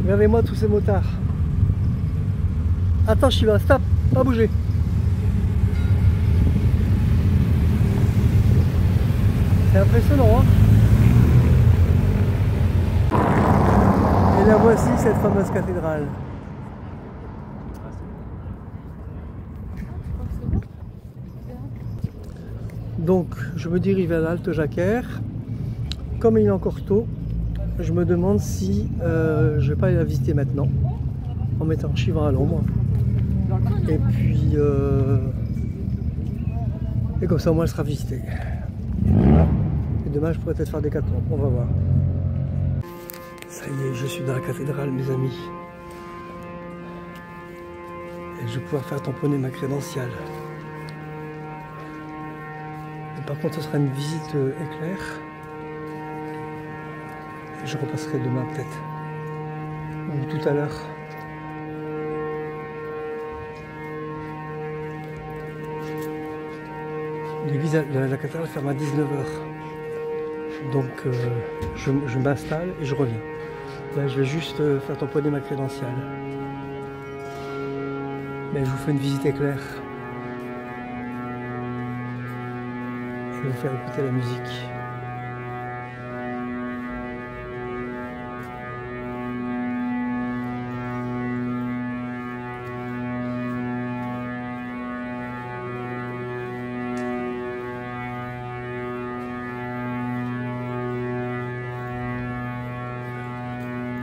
Regardez-moi tous ces motards. Attends, Shiva, stop, pas bouger. C'est impressionnant, hein. Et la voici, cette fameuse cathédrale. Donc, je me dirige vers l'Alte Jacquer. Comme il est encore tôt, je me demande si je vais pas aller la visiter maintenant, en mettant Shiva à l'ombre. Et puis, et comme ça, au moins, elle sera visitée. Et demain, je pourrais peut-être faire des décathlon. On va voir. Ça y est, je suis dans la cathédrale, mes amis. Et je vais pouvoir faire tamponner ma crédentiale. Et par contre, ce sera une visite éclair. Et je repasserai demain peut-être. Ou tout à l'heure. L'église de la cathédrale ferme à 19 h. Donc je m'installe et je reviens. Là, je vais juste faire tamponner ma crédentiale. Mais je vous fais une visite éclair. Je vais vous faire écouter la musique.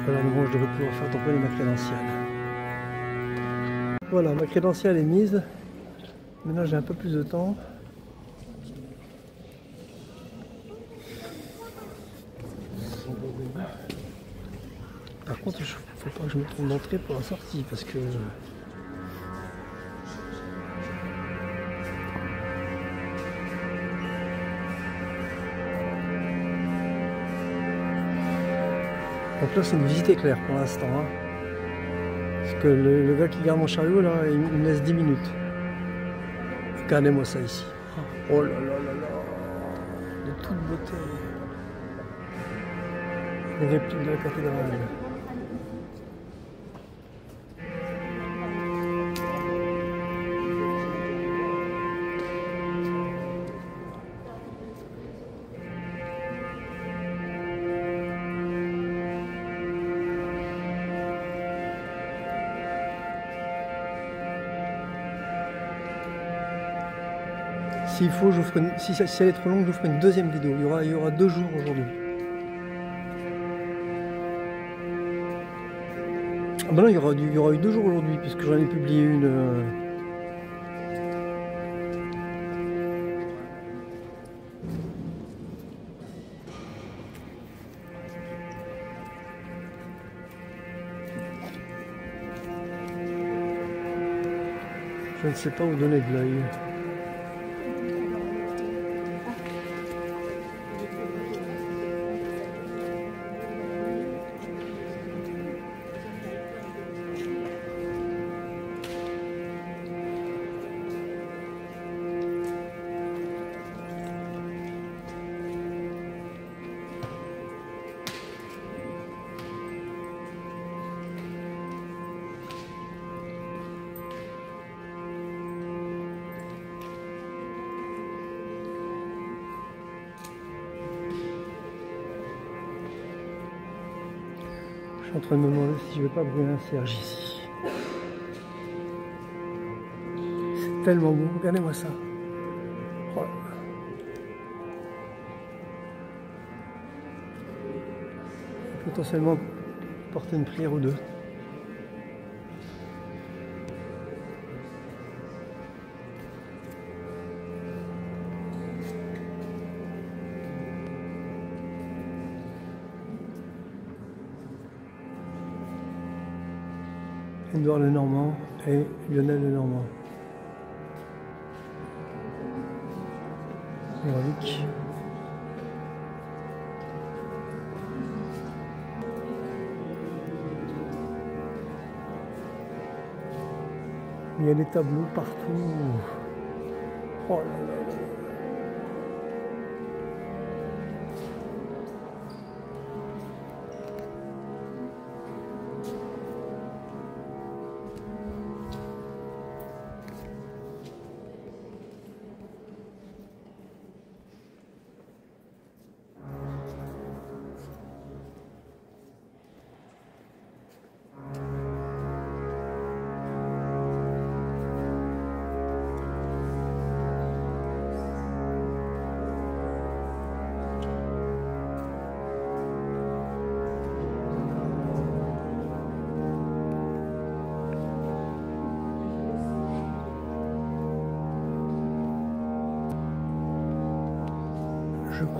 Voilà, bon, je devrais pouvoir faire tamponner ma crédentiale. Voilà, ma crédentiale est mise. Maintenant, j'ai un peu plus de temps. Par contre, il ne faut pas que je me trompe d'entrée pour la sortie parce que donc là, c'est une visite éclair pour l'instant. Hein. Parce que le gars qui garde mon chariot, là, il me laisse 10 minutes. Regardez-moi ça ici. Oh là là là là. De toute beauté. Les répliques de la cathédrale. S'il faut, je vous ferai si elle est trop longue, je vous ferai une deuxième vidéo. Il y aura 2 jours aujourd'hui. Ah ben non, il y aura eu 2 jours aujourd'hui, puisque j'en ai publié une. Je ne sais pas où donner de l'œil. Je suis en train de me demander si je ne vais pas brûler un cierge ici. C'est tellement beau, regardez-moi ça. Oh là là. Potentiellement porter une prière ou deux. Edouard Lenormand et Lionel Lenormand. Héroïque. Il y a des tableaux partout. Oh là là là.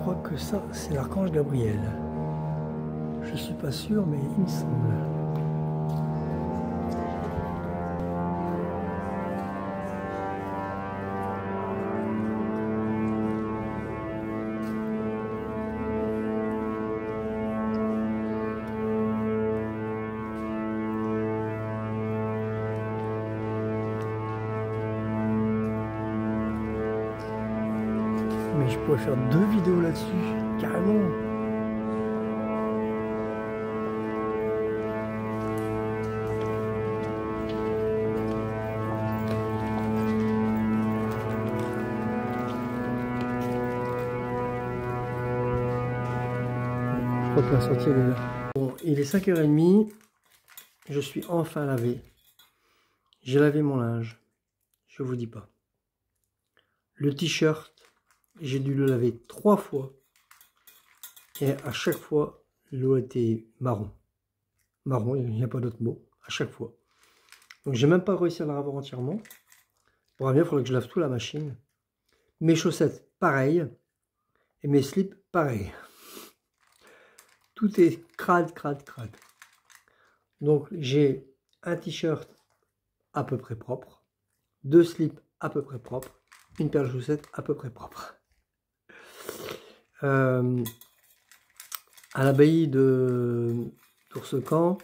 crois que ça, c'est l'archange Gabriel. Je suis pas sûr, mais il me semble. Mais je pourrais faire 2 vidéos là-dessus, carrément. Je crois que la sortie elle est là. Bon, il est 5h30, je suis enfin lavé. J'ai lavé mon linge, je vous dis pas. Le t-shirt, j'ai dû le laver 3 fois. Et à chaque fois, l'eau était marron. Marron, il n'y a pas d'autre mot. À chaque fois. Donc j'ai même pas réussi à la laver entièrement. Pour bien, il faudrait que je lave tout la machine. Mes chaussettes, pareil. Et mes slips, pareil. Tout est crade, crade, crade. Donc j'ai un t-shirt à peu près propre. 2 slips à peu près propres. Une paire de chaussettes à peu près propre. À l'abbaye de Toursecan,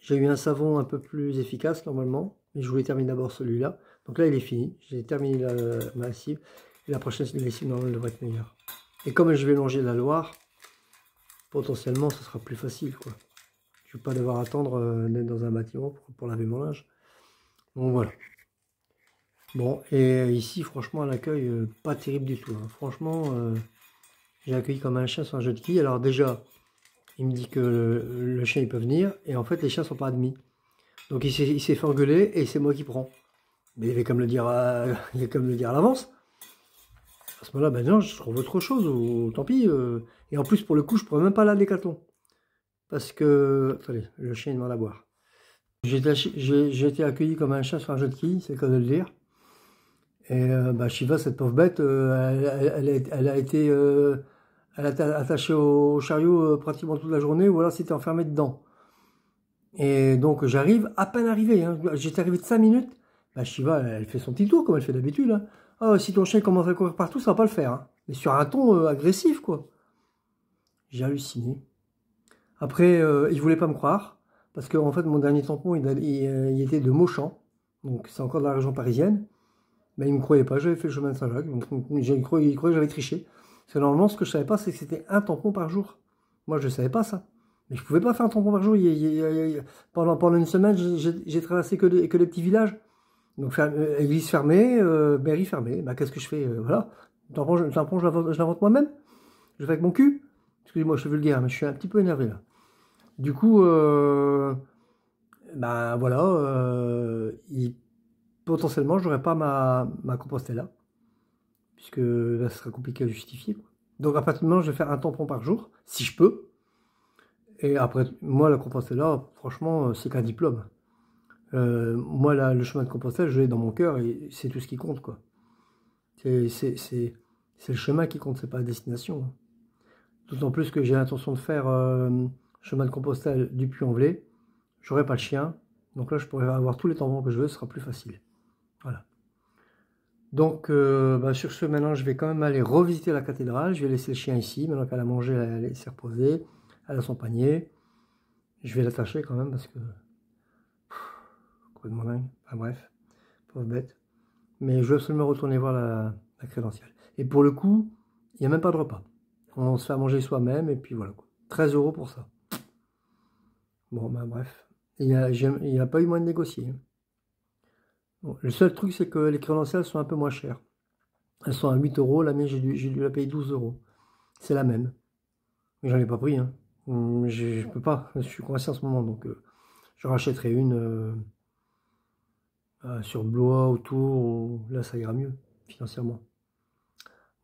j'ai eu un savon un peu plus efficace normalement, mais je voulais terminer d'abord celui-là. Donc là il est fini, j'ai terminé ma lessive, et la prochaine lessive normale devrait être meilleure. Et comme je vais longer la Loire, potentiellement ce sera plus facile, quoi. Je ne vais pas devoir attendre d'être dans un bâtiment pour laver mon linge. Donc voilà. Bon, et ici franchement l'accueil pas terrible du tout, hein. Franchement j'ai accueilli comme un chien sur un jeu de quilles. Alors déjà, il me dit que le chien il peut venir, et en fait les chiens sont pas admis. Donc il s'est fait engueuler, et c'est moi qui prends. Mais il avait comme le dire à l'avance. À ce moment-là, ben non, je trouve autre chose, ou tant pis. Et en plus, pour le coup, je ne pourrais même pas la Décathlon. Parce que, attendez, le chien il demande à boire. J'ai été accueilli comme un chien sur un jeu de quilles, c'est le cas de le dire. Et bah, Shiva, cette pauvre bête, elle a été attachée au chariot pratiquement toute la journée, ou alors c'était enfermée dedans. Et donc j'arrive, à peine arrivé, hein, j'étais arrivé de 5 minutes, bah, Shiva, elle fait son petit tour comme elle fait d'habitude. Hein. Oh, si ton chien commence à courir partout, ça va pas le faire. Hein. Mais sur un ton agressif, quoi. J'ai halluciné. Après, il voulait pas me croire, parce que en fait, mon dernier tampon, il était de Mauchamp, donc c'est encore de la région parisienne. Mais il ne me croyait pas, j'avais fait le chemin de Saint-Jacques, donc il croyait que j'avais triché. Parce que normalement, ce que je ne savais pas, c'est que c'était un tampon par jour. Moi, je ne savais pas ça. Mais je ne pouvais pas faire un tampon par jour. Pendant une semaine, j'ai traversé que les petits villages. Donc, église fermée, mairie fermée. Bah, qu'est-ce que je fais voilà. Le tampon, je l'invente moi-même. Je le fais avec mon cul. Excusez-moi, je suis vulgaire, mais je suis un petit peu énervé là. Du coup, bah voilà, potentiellement, je n'aurai pas ma Compostella, puisque là, ce sera compliqué à justifier. Donc, à partir de maintenant, je vais faire un tampon par jour, si je peux. Et après, moi, la Compostella, franchement, c'est qu'un diplôme. Moi, le chemin de Compostelle, je l'ai dans mon cœur, et c'est tout ce qui compte, quoi. C'est le chemin qui compte, c'est pas la destination. D'autant plus que j'ai l'intention de faire chemin de Compostelle du Puy-en-Velay. J'aurai pas le chien, donc là, je pourrais avoir tous les tampons que je veux, ce sera plus facile. Voilà. Donc, bah, sur ce, maintenant, je vais quand même aller revisiter la cathédrale. Je vais laisser le chien ici. Maintenant qu'elle a mangé, elle s'est reposée. Elle a son panier. Je vais l'attacher quand même parce que... Quoi de mon dingue. Enfin bref, pauvre bête. Mais je veux absolument retourner voir la crédentielle. Et pour le coup, il n'y a même pas de repas. On se fait à manger soi-même et puis voilà. 13 € pour ça. Bon, ben bref. Il n'y a pas eu moyen de négocier. Bon, le seul truc, c'est que les crédentielles sont un peu moins chères. Elles sont à 8 €. La mienne, j'ai dû la payer 12 €. C'est la même. Mais j'en ai pas pris. Hein. Je peux pas. Je suis coincé en ce moment. Donc, je rachèterai une sur Blois, autour. Là, ça ira mieux, financièrement.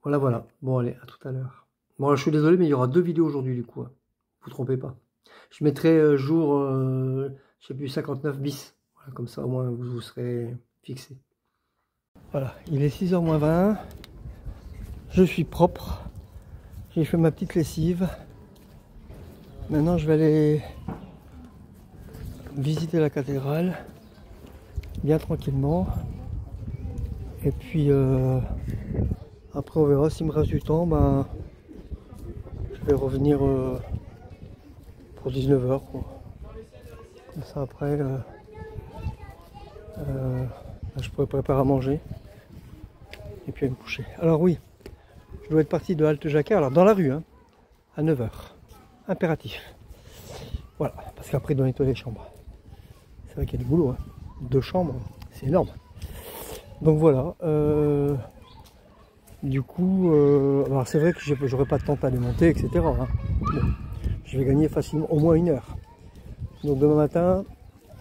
Voilà, voilà. Bon, allez, à tout à l'heure. Bon, je suis désolé, mais il y aura 2 vidéos aujourd'hui, du coup. Hein. Vous trompez pas. Je mettrai jour, je sais plus, 59 bis. Voilà, comme ça, au moins, vous serez fixé. Voilà, il est 6h moins 20. Je suis propre. J'ai fait ma petite lessive. Maintenant, je vais aller visiter la cathédrale, bien tranquillement. Et puis, après, on verra s'il me reste du temps. Ben, je vais revenir pour 19 h, quoi. Comme ça, après, je pourrais préparer à manger. Et puis, aller me coucher. Alors, oui, je dois être parti de Halte Jacquard, alors dans la rue, hein, à 9 h. Impératif. Voilà, parce qu'après, il doit nettoyer les chambres. C'est vrai qu'il y a du boulot, hein. 2 chambres, c'est énorme. Donc voilà. Du coup, alors c'est vrai que j'aurai pas de temps à démonter, etc. Hein. Bon, je vais gagner facilement au moins 1 heure. Donc demain matin,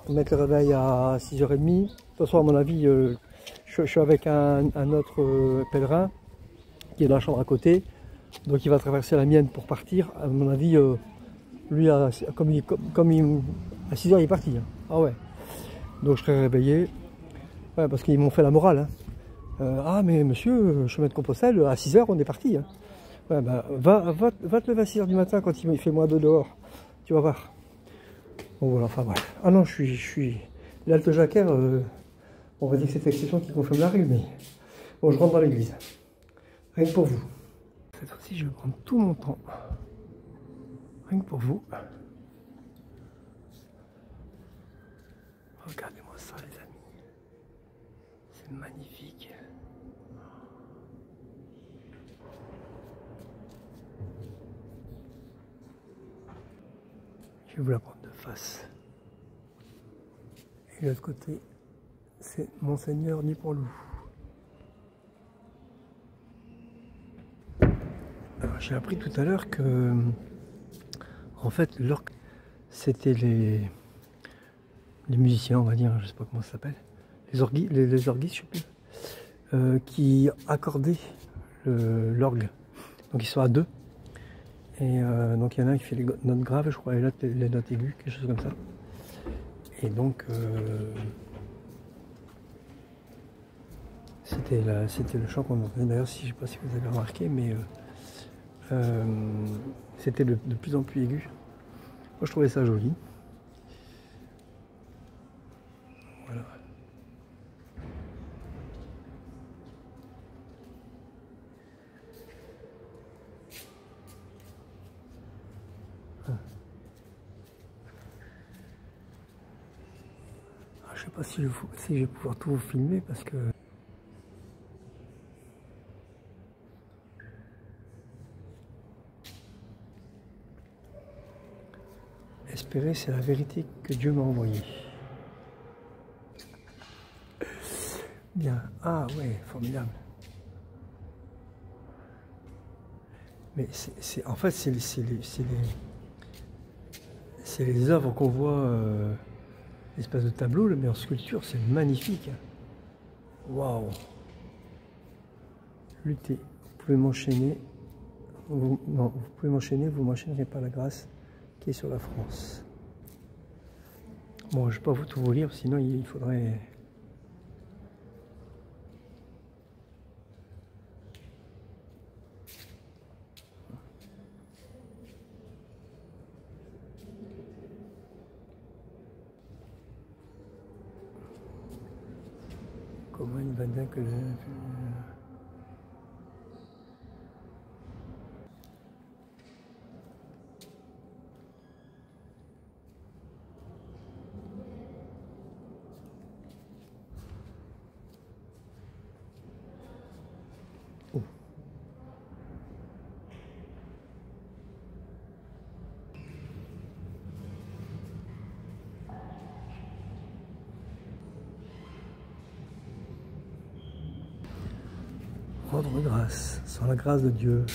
mettre le réveil à 6 h 30. De toute façon, à mon avis, je suis avec un autre pèlerin qui est dans la chambre à côté. Donc il va traverser la mienne pour partir. À mon avis, lui, à 6 h, il est parti. Hein. Ah ouais. Donc je serai réveillé. Ouais, parce qu'ils m'ont fait la morale. Hein. Ah mais monsieur, chemin de Compostelle, à 6 h on est parti. Hein. Ouais, bah, va te lever à 6 h du matin quand il fait moins 2 dehors. Tu vas voir. Bon voilà, enfin bref. Ah non, je suis... L'Halte Jacquard, on va dire que c'est l'exception qui confirme la rue, mais... Bon, je rentre dans l'église. Rien que pour vous. Cette fois-ci, je vais prendre tout mon temps. Rien que pour vous. Regardez-moi ça, les amis. C'est magnifique. Je vais vous la prendre de face. Et de l'autre côté, c'est Monseigneur Nipon-Loup. Alors j'ai appris tout à l'heure que, en fait, l'orgue, c'était les musiciens, on va dire, je sais pas comment ça s'appelle, les orguistes, je sais plus, qui accordaient l'orgue. Donc ils sont à 2. Et donc il y en a un qui fait les notes graves, je crois, et l'autre les notes aiguës, quelque chose comme ça. Et donc c'était le chant qu'on entendait. D'ailleurs, je ne sais pas si vous avez remarqué, mais c'était de plus en plus aigu. Moi, je trouvais ça joli. Voilà. Je sais pas si je vais pouvoir tout vous filmer parce que espérer, c'est la vérité que Dieu m'a envoyée. Bien. Ah ouais, formidable. Mais en fait, c'est les œuvres qu'on voit, l'espèce de tableau, mais en sculpture, c'est magnifique. Waouh. Luttez. Vous pouvez m'enchaîner. Non, vous pouvez m'enchaîner, vous m'enchaînerez pas la grâce qui est sur la France. Bon, je ne vais pas tout vous lire, sinon il faudrait... Comment il va bien que... Oh. Rendre grâce. Sans la grâce de Dieu,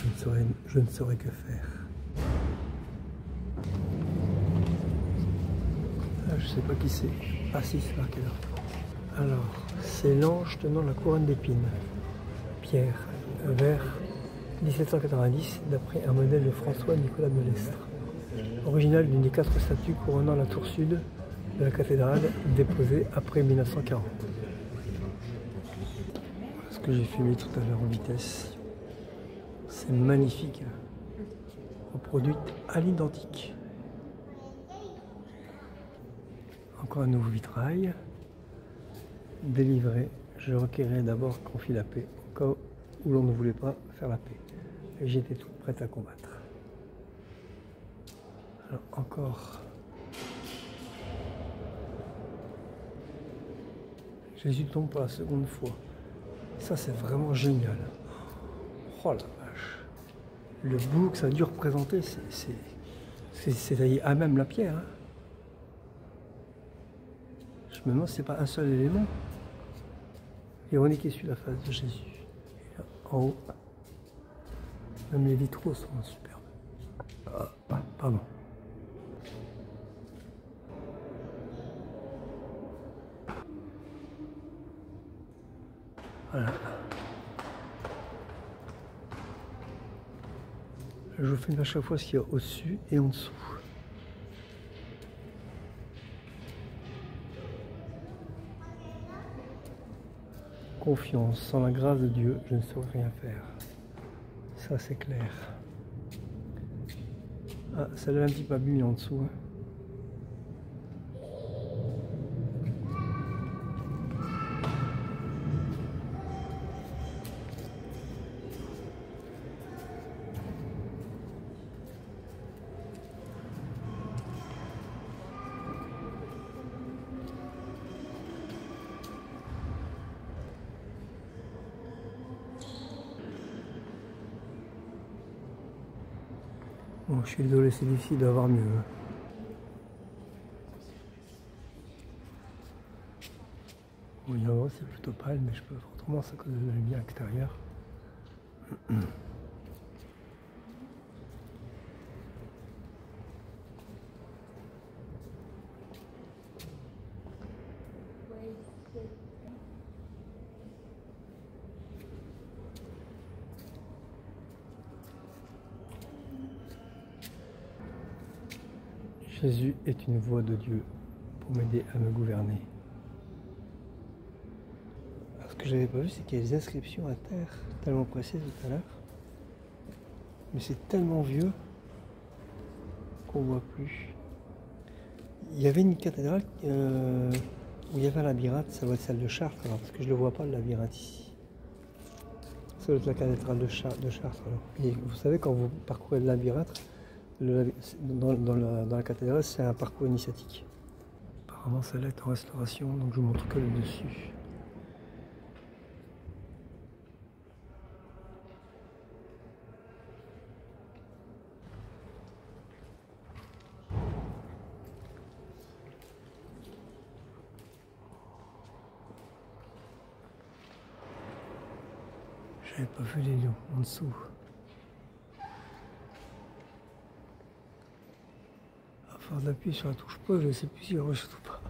je ne saurais que faire. Ah, je ne sais pas qui c'est. Ah si, c'est marqué là. Alors, c'est l'ange tenant la couronne d'épines. Pierre, vers 1790, d'après un modèle de François-Nicolas de Lestre. Original d'une des 4 statues couronnant la tour sud de la cathédrale, déposée après 1940. Ce que j'ai filmé tout à l'heure en vitesse. C'est magnifique. reproduite à l'identique. Encore un nouveau vitrail. Délivré. Je requérais d'abord qu'on fît la paix, au cas où l'on ne voulait pas faire la paix. Et j'étais toute prête à combattre. Alors encore. Jésus tombe pour la seconde fois. Ça, c'est vraiment génial. Oh la vache. Le bout que ça a dû représenter, c'est taillé à même la pierre. Hein. Je me demande si c'est pas un seul élément. Ironique est sur la face de Jésus. Et là, en haut, même les vitraux sont superbes. Pardon. Voilà. Je vous filme à chaque fois ce qu'il y a au-dessus et en dessous. Confiance, sans la grâce de Dieu, je ne saurais rien faire. Ça, c'est clair. Ah, celle-là, un petit peu abîmée en dessous. Hein. Bon, je suis désolé, c'est difficile d'avoir mieux. Oui, en vrai, c'est plutôt pâle, mais je peux autrement, c'est à cause de la lumière extérieure. Jésus est une voix de Dieu pour m'aider à me gouverner. Alors, ce que j'avais pas vu, c'est qu'il y a des inscriptions à terre, tellement précises tout à l'heure. Mais c'est tellement vieux qu'on voit plus. Il y avait une cathédrale où il y avait un labyrinthe, ça doit être celle de Chartres, alors, parce que je ne le vois pas le labyrinthe ici. Ça doit être la cathédrale de Chartres. Alors. Et vous savez, quand vous parcourez le labyrinthe, dans la cathédrale, c'est un parcours initiatique. Apparemment, celle-là est en restauration, donc je vous montre que le dessus. J'avais pas vu les lions en dessous. À force d'appuyer sur la touche pause, je ne sais plus si on reste ou pas.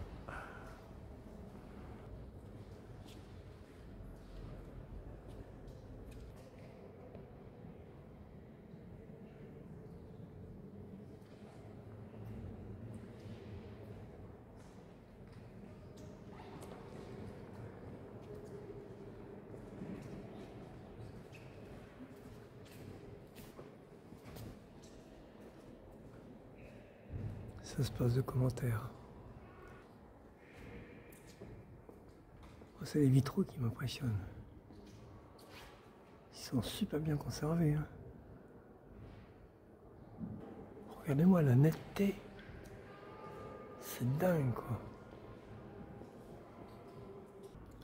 Ça se passe de commentaires. C'est les vitraux qui m'impressionnent. Ils sont super bien conservés. Hein. Regardez-moi la netteté. C'est dingue quoi.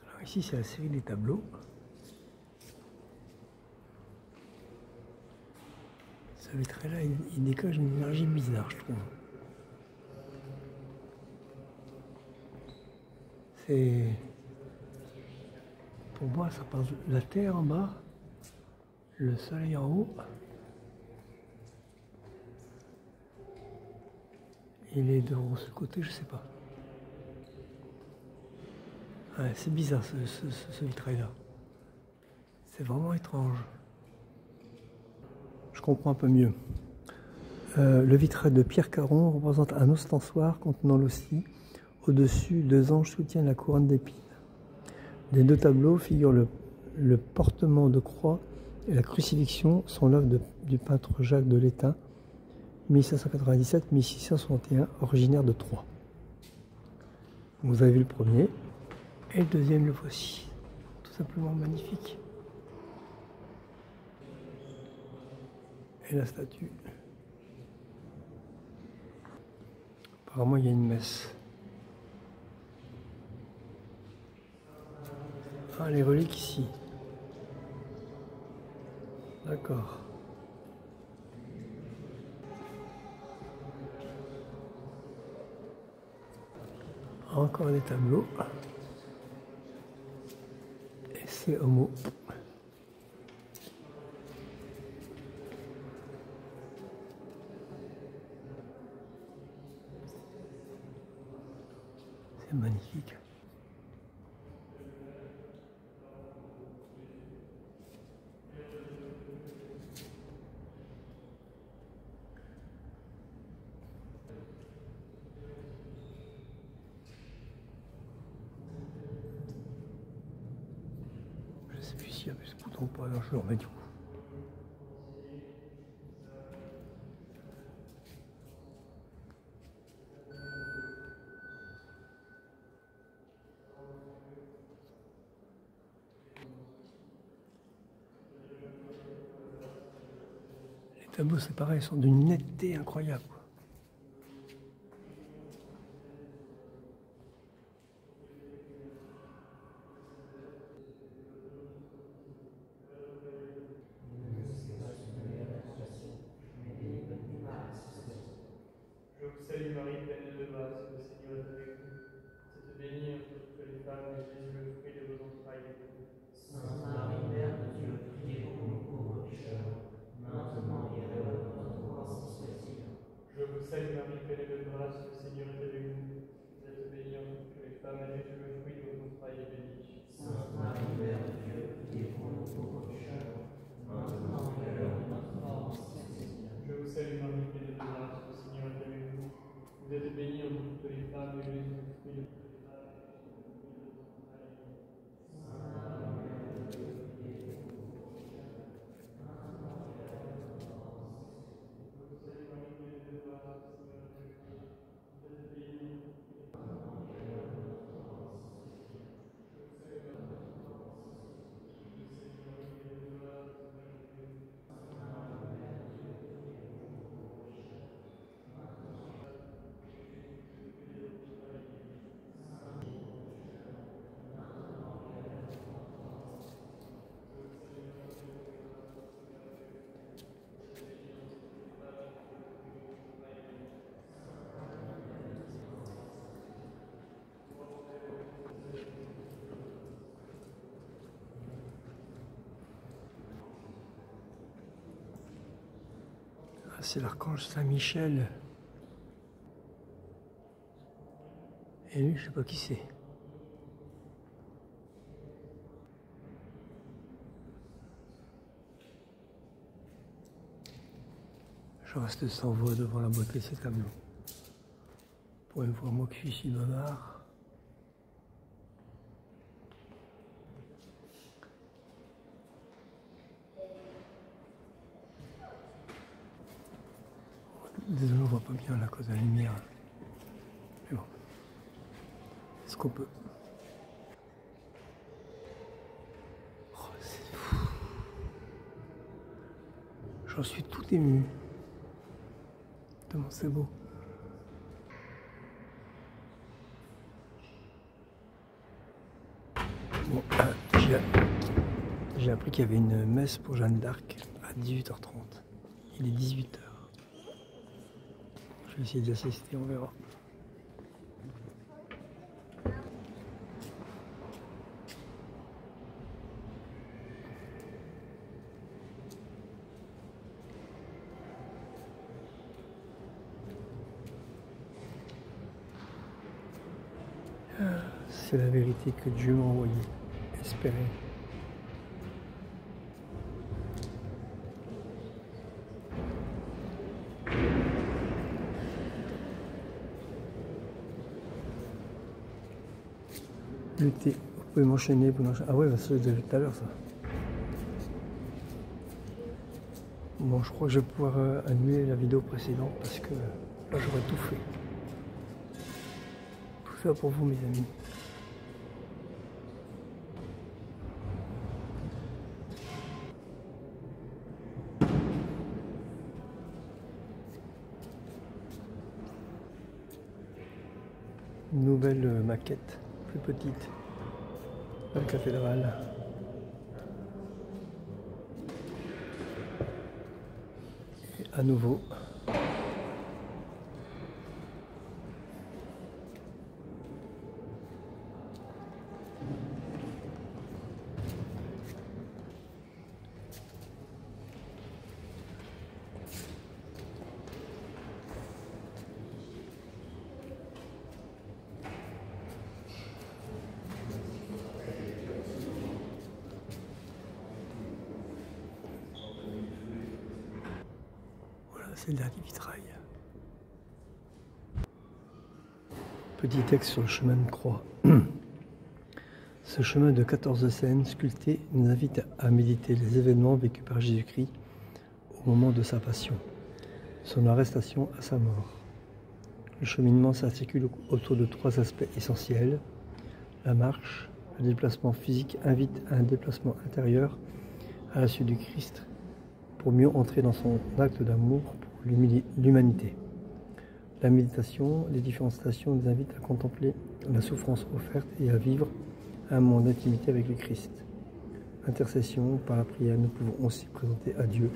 Alors ici c'est la série des tableaux. Ce vitrail-là, il dégage une énergie bizarre, je trouve. C'est... Pour moi, ça passe la terre en bas, le soleil en haut, et les deux de ce côté, je sais pas. Ouais, c'est bizarre ce vitrail-là. C'est vraiment étrange. Je comprends un peu mieux. Le vitrail de Pierre Caron représente un ostensoir contenant l'hostie. Au-dessus, deux anges soutiennent la couronne d'épines. Les deux tableaux figurent le portement de croix et la crucifixion, sont l'œuvre du peintre Jacques de l'Étain 1597-1661, originaire de Troyes. Vous avez vu le premier, et le deuxième le voici. Tout simplement magnifique. Et la statue. Apparemment il y a une messe. Ah, les reliques ici. D'accord. Encore des tableaux. Et c'est Homo. C'est magnifique. Je sais plus s'il y avait ce bouton ou pas, alors je le remets du coup. Les tableaux, c'est pareil, ils sont d'une netteté incroyable. Je vous salue Marie, pleine de grâce, le Seigneur est avec vous. Vous êtes bénie entre toutes les femmes, et Jésus, le fruit de vos entrailles, est béni. Sainte Marie, Mère de Dieu, priez pour nous pauvres pécheurs, maintenant et à l'heure de notre mort, si soit-il. Je vous salue Marie, pleine de grâce, le Seigneur est avec vous. Vous êtes bénie entre toutes les femmes, et Jésus, le fruit de vos entrailles, est béni. Sainte Marie, Mère de Dieu, priez pour nous pauvres pécheurs, maintenant et à l'heure de notre mort, si soit-il. Je vous salue Marie, pleine de grâce, le Seigneur est avec vous. Vous êtes bénie entre toutes les femmes, et Jésus, le fruit de vos entrailles, est béni. Ah, c'est l'archange Saint-Michel. Et lui, je sais pas qui c'est. Je reste sans voix devant la beauté de ces tableaux. Pour une fois, moi qui suis si bavard. Désolé, on voit pas bien à cause de la lumière. Mais bon, est-ce qu'on peut? Oh, c'est fou. J'en suis tout ému. Tellement c'est beau. Bon, j'ai appris qu'il y avait une messe pour Jeanne d'Arc à 18h30. Il est 18h. Je vais essayer d'y assister, on verra. C'est la vérité que Dieu m'a envoyée. Espérez. Lutter. Vous pouvez m'enchaîner. Ah ouais, ça j'ai déjà vu tout à l'heure ça. Bon, je crois que je vais pouvoir annuler la vidéo précédente parce que là j'aurais tout fait. Tout ça pour vous, mes amis. Une nouvelle maquette, plus petite, la cathédrale. Et à nouveau. C'est le dernier vitrail. Petit texte sur le chemin de croix. Ce chemin de 14 scènes sculptées nous invite à méditer les événements vécus par Jésus-Christ au moment de sa passion, son arrestation à sa mort. Le cheminement s'articule autour de 3 aspects essentiels. La marche, le déplacement physique invite à un déplacement intérieur à la suite du Christ pour mieux entrer dans son acte d'amour pour l'humanité. La méditation, les différentes stations nous invitent à contempler la souffrance offerte et à vivre un moment d'intimité avec le Christ. Intercession, par la prière, nous pouvons aussi présenter à Dieu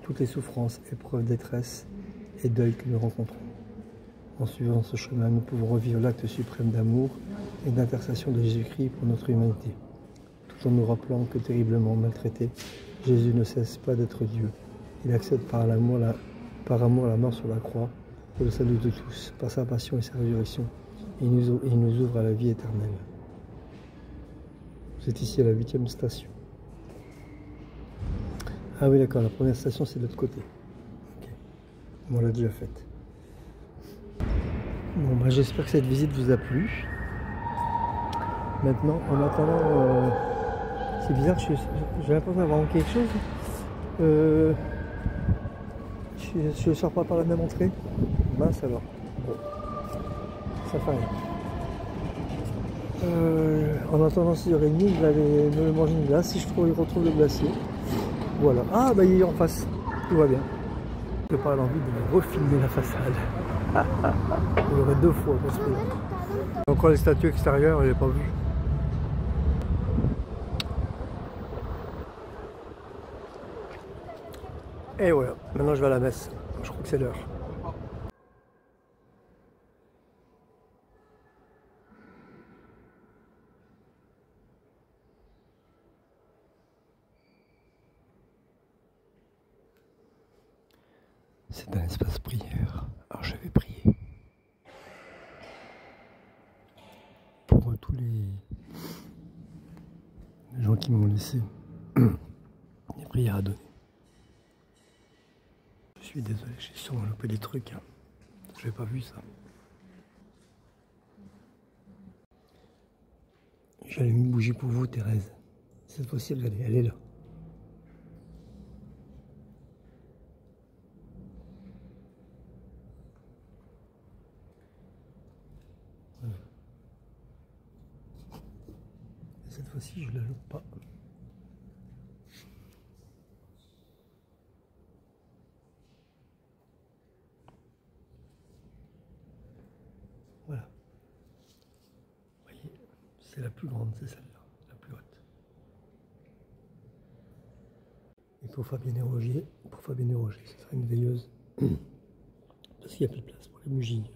toutes les souffrances, épreuves, détresse et deuil que nous rencontrons. En suivant ce chemin, nous pouvons revivre l'acte suprême d'amour et d'intercession de Jésus-Christ pour notre humanité. Tout en nous rappelant que terriblement maltraité, Jésus ne cesse pas d'être Dieu. Il accepte par amour la mort sur la croix pour le salut de tous, par sa passion et sa résurrection. Et il nous ouvre à la vie éternelle. Vous êtes ici à la 8e station. Ah oui, d'accord, la première station c'est de l'autre côté. Ok, on l'a déjà faite. Bon, bah, j'espère que cette visite vous a plu. Maintenant, en attendant, c'est bizarre, j'ai l'impression d'avoir manqué quelque chose. Je ne sors pas par la même entrée. Mince alors. Bon, ça fait rien. En attendant 6h30, je vais me manger une glace. Si je retrouve le glacier. Voilà. Ah, bah il est en face. Tout va bien. Je n'ai pas l'envie de refilmer la façade. Il y aurait 2 fois parce que encore les statues extérieures, je n'ai pas vu. Et voilà, maintenant je vais à la messe. Je crois que c'est l'heure. C'est un espace prière. Alors je vais prier. Pour tous les gens qui m'ont laissé des prières à donner. Je suis désolé, j'ai sûrement loupé des trucs. Hein. Je n'ai pas vu ça. J'ai allumé une bougie pour vous, Thérèse. Cette fois-ci, regardez, elle est là. Voilà. Et cette fois-ci, je ne la loupe pas. Voilà. Vous voyez, c'est la plus grande, c'est celle-là, la plus haute. Et pour Fabienne et Roger, ce sera une veilleuse. Parce qu'il n'y a plus de place pour les bougies.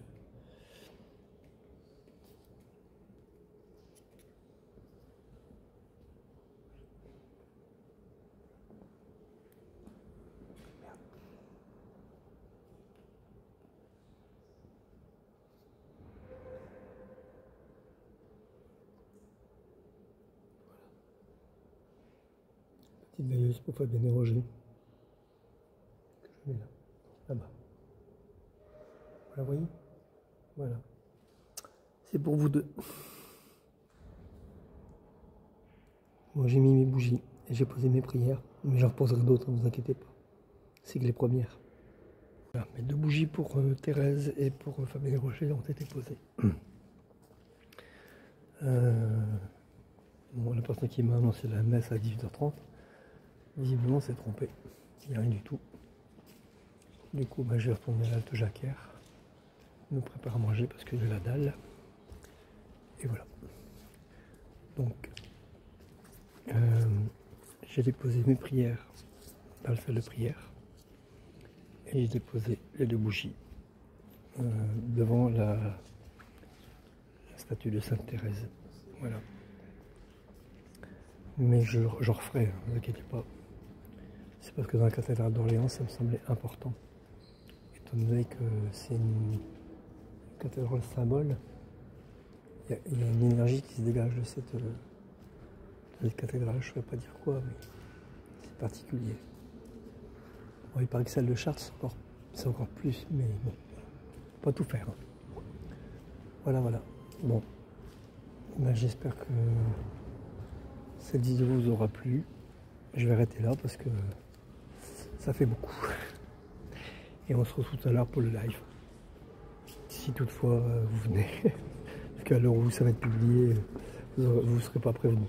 Petite veilleuse pour Fabienne et Roger. Que je mets là, là-bas. Voilà, vous voyez? Voilà. C'est pour vous deux. Moi j'ai mis mes bougies et j'ai posé mes prières, mais j'en reposerai d'autres, ne vous inquiétez pas. c'est que les premières. Voilà, mes 2 bougies pour Thérèse et pour Fabien Rocher ont été posées. Bon, la personne qui m'a annoncé la messe à 18h30, visiblement s'est trompée. Il n'y a rien du tout. Du coup, je vais retourner à l'Alte Jacquère, me prépare à manger parce que j'ai la dalle. Et voilà. Donc, j'ai déposé mes prières dans la salle de prière. Et j'ai déposé les 2 bougies devant la statue de Sainte Thérèse. Voilà. Mais je referai, ne vous inquiétez pas. C'est parce que dans la cathédrale d'Orléans, ça me semblait important. Étant donné que c'est une cathédrale symbole, il y a une énergie qui se dégage de cette cathédrale. Je ne saurais pas dire quoi, mais c'est particulier. Bon, il paraît que celle de Chartres, c'est encore plus, mais bon, pas tout faire. Voilà. Bon, j'espère que cette vidéo vous aura plu. Je vais arrêter là parce que ça fait beaucoup. Et on se retrouve tout à l'heure pour le live. Si toutefois vous venez, parce qu'à l'heure où ça va être publié, vous ne serez pas prévenu.